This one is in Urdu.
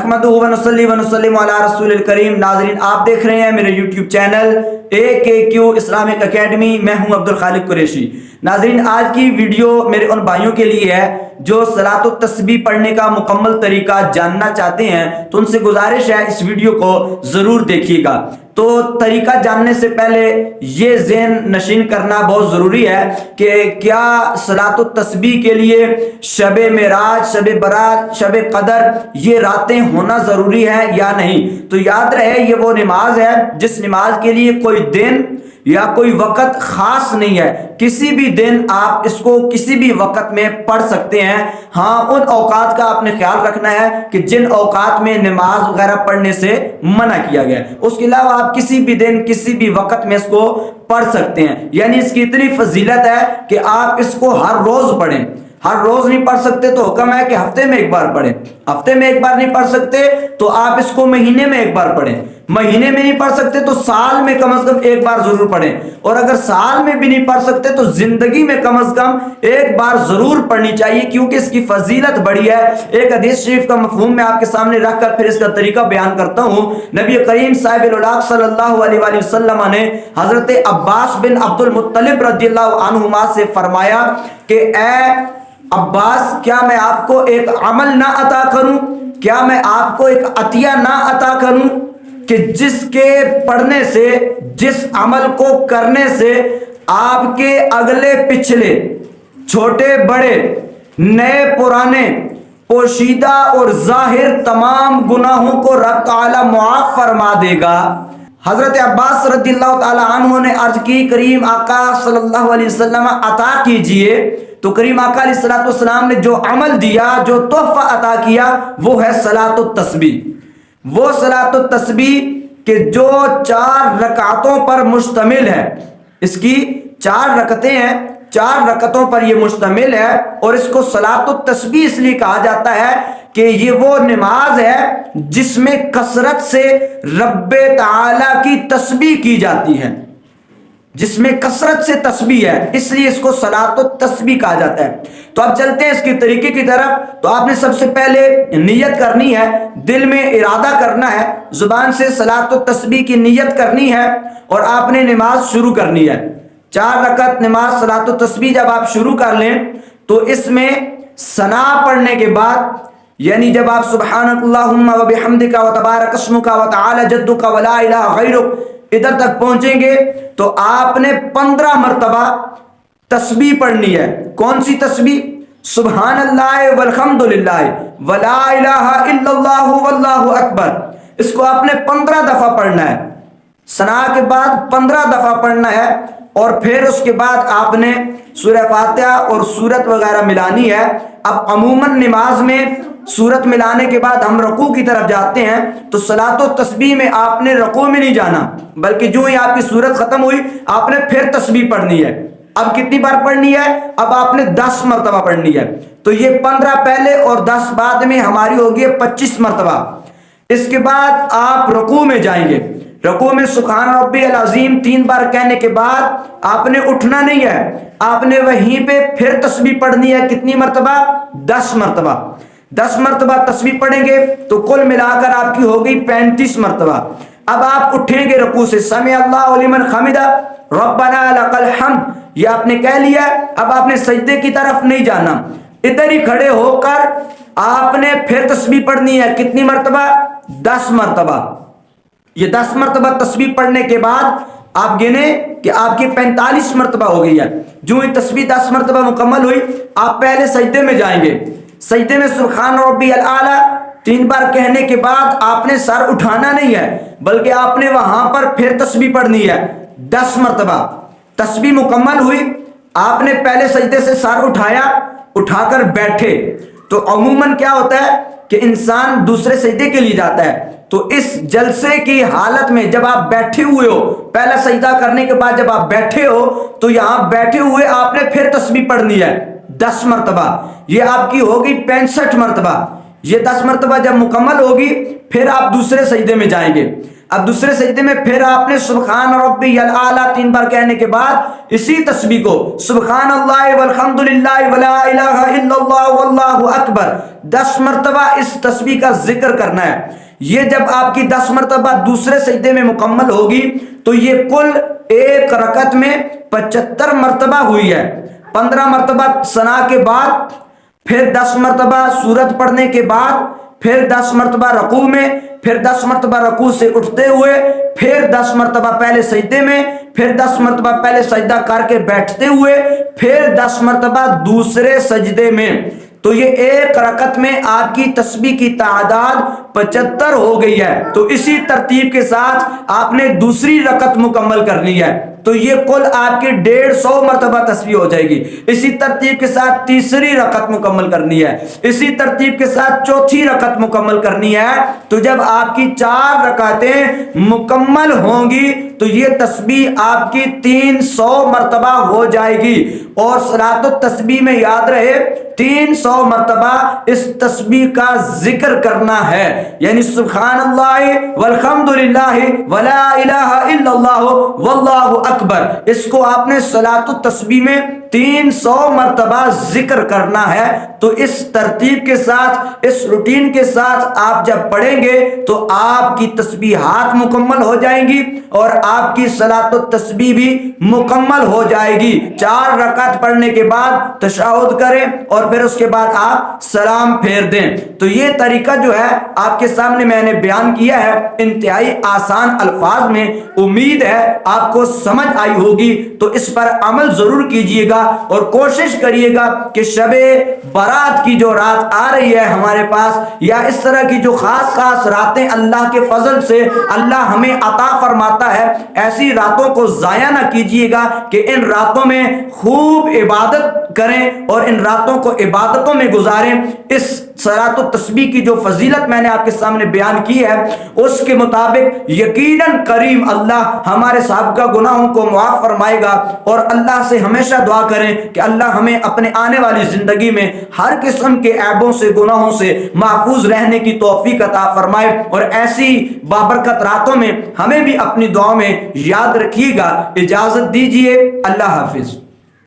نحمدہ و نصلی و نسلم علی رسول الکریم۔ ناظرین، آپ دیکھ رہے ہیں میرے YouTube channel AKQ Islamic academy. میں ہوں عبد الخالق قریشی۔ ناظرین، آج کی ویڈیو میرے ان بھائیوں کے لیے ہے جو صلاۃ التسبیح پڑھنے کا مکمل طریقہ جاننا چاہتے ہیں، تو ان سے گزارش ہے اس ویڈیو کو ضرور دیکھیے گا۔ تو طریقہ جاننے سے پہلے یہ ذہن نشین کرنا بہت ضروری ہے کہ کیا صلاۃ التسبیح کے لیے شب معراج، شب برات، شب قدر یہ راتیں ہونا ضروری ہے یا نہیں؟ تو یاد رہے، یہ وہ نماز ہے جس نماز کے لیے کوئی دن یا کوئی وقت خاص نہیں ہے۔ کسی بھی دن آپ اس کو کسی بھی وقت میں پڑھ سکتے ہیں۔ ہاں، ان اوقات کا آپ نے خیال رکھنا ہے کہ جن اوقات میں نماز وغیرہ پڑھنے سے منع کیا گیا ہے۔ اس کے علاوہ آپ کسی بھی دن کسی بھی وقت میں اس کو پڑھ سکتے ہیں۔ یعنی اس کی اتنی فضیلت ہے کہ آپ اس کو ہر روز پڑھیں۔ ہر روز نہیں پڑھ سکتے تو حکم ہے کہ ہفتے میں ایک بار پڑھیں۔ ہفتے میں ایک بار نہیں پڑھ سکتے تو آپ اس کو مہینے میں ایک بار پڑھیں۔ مہینے میں نہیں پڑھ سکتے تو سال میں کم از کم ایک بار ضرور پڑھیں۔ اور اگر سال میں بھی نہیں پڑھ سکتے تو زندگی میں کم از کم ایک بار ضرور پڑھنی چاہیے، کیونکہ اس کی فضیلت بڑی ہے۔ ایک حدیث شریف کا مفہوم میں آپ کے سامنے رکھ کر پھر اس کا طریقہ بیان کرتا ہوں۔ نبی کریم صاحب الاولیاء صلی اللہ علیہ وآلہ وسلم نے حضرت عباس بن عبد المطلب رضی اللہ عنہما سے فرمایا کہ اے عباس، کیا میں آپ کو ایک عمل نہ عطا کروں؟ کیا میں آپ کو ایک عطیہ نہ عطا کروں کہ جس کے پڑھنے سے، جس عمل کو کرنے سے آپ کے اگلے پچھلے، چھوٹے بڑے، نئے پرانے، پوشیدہ اور ظاہر تمام گناہوں کو رب تعالی معاف فرما دے گا؟ حضرت عباس رضی اللہ تعالی عنہ نے عرض کی، کریم آقا صلی اللہ علیہ وسلم عطا کیجئے۔ تو کریم آقا علیہ السلام نے جو عمل دیا، جو تحفہ عطا کیا، وہ ہے صلاۃ التسبیح۔ وہ صلاۃ التسبیح کہ جو 4 رکعتوں پر مشتمل ہے۔ اس کی 4 رکعتیں ہیں، 4 رکعتوں پر یہ مشتمل ہے، اور اس کو صلاۃ التسبیح اس لیے کہا جاتا ہے کہ یہ وہ نماز ہے جس میں کثرت سے رب تعالی کی تسبیح کی جاتی ہے، جس میں کثرت سے تسبیح ہے، اس لیے اس کو صلاۃ التسبیح کہا جاتا ہے۔ تو اب چلتے ہیں اس کے طریقے کی طرف۔ تو آپ نے سب سے پہلے نیت کرنی ہے، دل میں ارادہ کرنا ہے، زبان سے صلاۃ التسبیح کی نیت کرنی ہے، اور آپ نے نماز شروع کرنی ہے۔ 4 رکعت نماز صلاۃ التسبیح جب آپ شروع کر لیں تو اس میں ثنا پڑھنے کے بعد، یعنی جب آپ سبحانک اللہم و بحمدک و تبارک اسمک و تعالی جدک و لا الہ غیرک ادھر تک پہنچیں گے تو آپ نے 15 مرتبہ تسبیح پڑھنی ہے۔ کون سی تسبیح؟ سبحان اللہ والحمد للہ ولا الہ الا اللہ واللہ اکبر۔ اس کو آپ نے 15 دفعہ پڑھنا ہے۔ ثنا کے بعد 15 دفعہ پڑھنا ہے، اور پھر اس کے بعد آپ نے سورہ فاتحہ اور سورت وغیرہ ملانی ہے۔ اب عموماً نماز میں سورت ملانے کے بعد ہم رکوع کی طرف جاتے ہیں، تو صلاۃ التسبیح میں آپ نے رکوع میں نہیں جانا، بلکہ جو ہی آپ کی سورت ختم ہوئی آپ نے پھر تسبیح پڑھنی ہے۔ اب کتنی بار پڑھنی ہے؟ اب آپ نے 10 مرتبہ پڑھنی ہے۔ تو یہ 15 پہلے اور 10 بعد میں ہماری ہوگی 25 مرتبہ۔ اس کے بعد آپ رکوع میں جائیں گے۔ رکوع میں سبحان ربی العظیم 3 بار کہنے کے بعد آپ نے اٹھنا نہیں ہے، آپ نے وہیں پہ پھر تسبیح پڑھنی ہے۔ کتنی مرتبہ؟ 10 مرتبہ۔ 10 مرتبہ تسبیح پڑھیں گے تو کل ملا کر آپ کی ہوگی 35 مرتبہ۔ اب آپ اٹھیں گے رکوع سے، سمع اللہ لمن حمدہ ربنا لک الحمد، یہ آپ نے کہہ لیا۔ اب آپ نے سجدے کی طرف نہیں جانا، ادھر ہی کھڑے ہو کر آپ نے پھر تسبیح پڑھنی ہے۔ کتنی مرتبہ؟ 10 مرتبہ۔ یہ 10 مرتبہ تسبیح پڑھنے کے بعد آپ گنیں کہ آپ کی 45 مرتبہ ہو گئی ہے۔ جو ہی تسبیح 10 مرتبہ مکمل ہوئی، آپ پہلے سجدے میں جائیں گے۔ سجدے میں سبحان ربی الاعلیٰ 3 بار کہنے کے بعد آپ نے سر اٹھانا نہیں ہے، بلکہ آپ نے وہاں پر پھر تسبیح پڑھنی ہے 10 مرتبہ۔ تسبیح مکمل ہوئی، آپ نے پہلے سجدے سے سر اٹھایا، اٹھا کر بیٹھے۔ تو عموماً کیا ہوتا ہے کہ انسان دوسرے سجدے کے لیے جاتا ہے، تو اس جلسے کی حالت میں جب آپ بیٹھے ہوئے ہو، پہلا سجدہ کرنے کے بعد جب آپ بیٹھے ہو تو یہاں بیٹھے ہوئے آپ نے پھر تسبیح پڑھنی ہے 10 مرتبہ۔ یہ آپ کی ہوگی 65 مرتبہ۔ یہ 10 مرتبہ جب مکمل ہوگی پھر آپ دوسرے سجدے میں جائیں گے۔ اب دوسرے سجدے میں پھر آپ نے سبحان ربی الاعلی 3 بار کہنے کے بعد اسی تسبیح کو سبحان اللہ والحمدللہ ولا الہ الا اللہ واللہ اکبر 10 مرتبہ اس تسبیح کا ذکر کرنا ہے۔ یہ جب آپ کی 10 مرتبہ دوسرے سجدے میں مکمل ہوگی تو یہ کل ایک رکعت میں 75 مرتبہ ہوئی ہے۔ 15 مرتبہ ثنا کے بعد، پھر 10 مرتبہ سورت پڑھنے کے بعد، پھر 10 مرتبہ رکوع میں، پھر 10 مرتبہ رکوع سے اٹھتے ہوئے، پھر 10 مرتبہ پہلے سجدے میں، پھر 10 مرتبہ پہلے سجدہ کر کے بیٹھتے ہوئے، پھر 10 مرتبہ دوسرے سجدے میں۔ تو یہ ایک رکعت میں آپ کی تسبیح کی تعداد 75 ہو گئی ہے۔ تو اسی ترتیب کے ساتھ آپ نے دوسری رکعت مکمل کرنی ہے، تو یہ کل آپ کی 150 مرتبہ تسبیح ہو جائے گی۔ اسی ترتیب کے ساتھ تیسری رکعت مکمل کرنی ہے، اسی ترتیب کے ساتھ چوتھی رکعت مکمل کرنی ہے۔ تو جب آپ کی 4 رکعتیں مکمل ہوں گی تو یہ تسبیح آپ کی 300 مرتبہ ہو جائے گی۔ اور صلاۃ التسبیح میں یاد رہے 300 مرتبہ اس تسبیح کا ذکر کرنا ہے، یعنی سبحان اللہ والحمدللہ ولا الہ الا اللہ واللہ اکبر، اس کو آپ نے صلاۃ التسبیح میں 300 مرتبہ ذکر کرنا ہے۔ تو اس ترتیب کے ساتھ، اس روٹین کے ساتھ آپ جب پڑھیں گے تو آپ کی تسبیحات مکمل ہو جائیں گی اور آپ کی صلاۃ التسبیح بھی مکمل ہو جائے گی۔ 4 رکعت پڑھنے کے بعد تشہد کریں اور پھر اس کے بعد آپ سلام پھیر دیں۔ تو یہ طریقہ جو ہے آپ کے سامنے میں نے بیان کیا ہے انتہائی آسان الفاظ میں، امید ہے آپ کو سمجھ آئی ہوگی۔ تو اس پر عمل ضرور کیجئے گا اور کوشش کریے گا کہ شب برات کی جو رات آ رہی ہے ہمارے پاس، یا اس طرح کی جو خاص خاص راتیں اللہ کے فضل سے اللہ ہمیں عطا فرماتا ہے، ایسی راتوں کو ضائع نہ کیجئے گا کہ ان راتوں میں خوب عبادت کریں اور ان راتوں کو عبادتوں میں گزاریں۔ اس صلاۃ التسبیح کی جو فضیلت میں نے آپ کے سامنے بیان کی ہے اس کے مطابق یقیناً کریم اللہ ہمارے سابقہ گناہوں کو معاف فرمائے گا، اور اللہ سے ہمیشہ دعا کریں کہ اللہ ہمیں اپنے آنے والی زندگی میں ہر قسم کے عیبوں سے، گناہوں سے محفوظ رہنے کی توفیق عطا فرمائے، اور ایسی بابرکت راتوں میں ہمیں بھی اپنی دعاؤں میں یاد رکھیے گا۔ اجازت دیجیے، اللہ حافظ۔